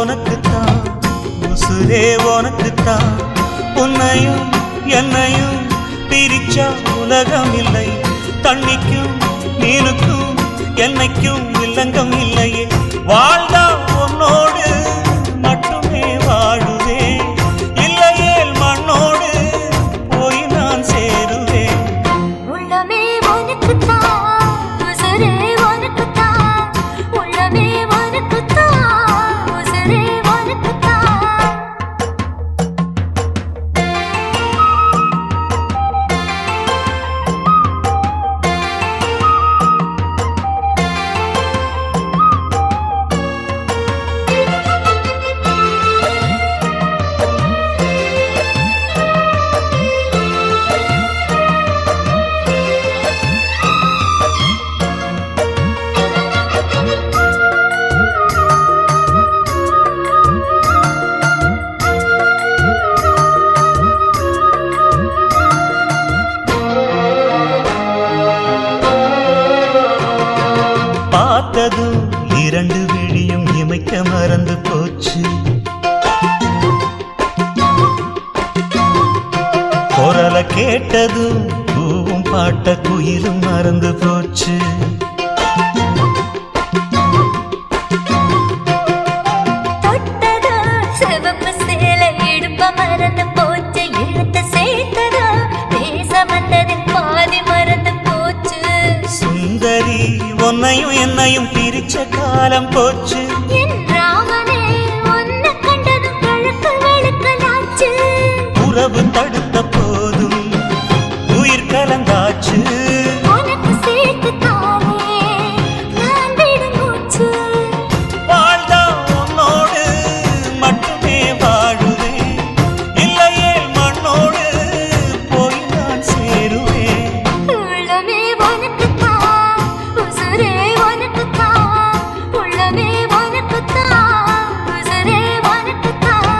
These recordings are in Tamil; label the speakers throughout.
Speaker 1: உனக்குத்தான் உசுரே உனக்குத்தான் உன்னையும் என்னையும் பிரிச்சா உலகம் இல்லை தண்ணிக்கும் மீனுக்கும் என்னைக்கும் வில்லங்கம் இல்லையே வாழ்ந்தா உன்னோடு மட்டுமே வாழுவேன் இல்லையே மண்ணோடு போய் நான் சேருவேன்
Speaker 2: உள்ளமே உனக்குத்தான் உசுரே உனக்குத்தான் உள்ளமே உனக்குத்தான் உசுரே உனக்குத்தான்
Speaker 1: பார்த்ததும் இரண்டு விழியும் இமைக்க மறந்து போச்சு குரலை கேட்டதும் பூவும் பாட்ட குயிலும் மறந்து போச்சு
Speaker 2: தொட்டதோ சிவப்பு சேலை இடுப்ப மறந்து போச்சு இழுத்து சேர்த்ததோ பேச வந்ததில் பாதி மறந்து போச்சு
Speaker 1: சுந்தரி உன்னையும் என்னையும் பிரிச்ச காலம் போச்சு
Speaker 2: என் ராமனே உன்னை கண்டதும் கழுக்கு வெளுக்கலாச்சு
Speaker 1: உறவு தடுத்த போதும் உயிர் கலந்தாச்சு
Speaker 2: உனக்கு சேர்த்து தானே நான் விடும் மூச்சு
Speaker 1: வாழ்ந்தா உன்னோடு மட்டுமே வாழுவேன் இல்லையே மண்ணோடு போய் நான் சேருவேன்
Speaker 2: உள்ளமே உனக்குத்தான் உசுரே உனக்குத்தான் உள்ளமே உனக்குத்தான் உசுரே உனக்குத்தான்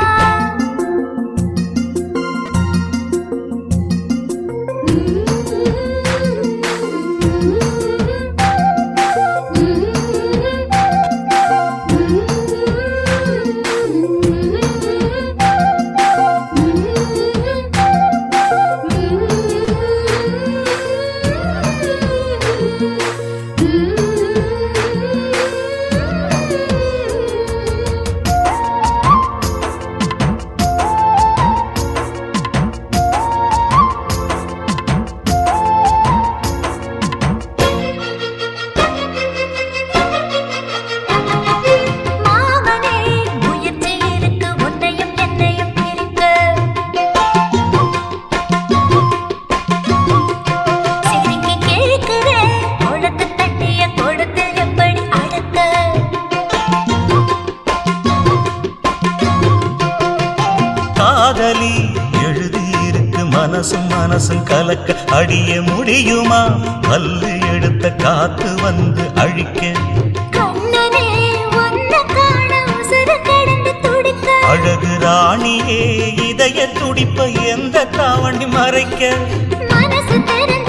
Speaker 2: மாமனே முயற்சி இருக்கு உன்னையும் என்னையும் பிரிக்க சிரிக்கி கேட்கிறேன் உனக்கு தட்டிய கொடுத்து எப்படி அடக்க
Speaker 1: காதலி எழுதியிருக்கு மனசும் மனசும் கலக்க அடிய முடியுமா பல்லு எடுத்த காத்து வந்து அழிக்க
Speaker 2: கண்ணனே உன்னை காண உசுறு கடந்து துடிக்க
Speaker 1: அழகு ராணியே இதய துடிப்ப எந்த தாவண்டி மறைக்க
Speaker 2: மனசு திறந்து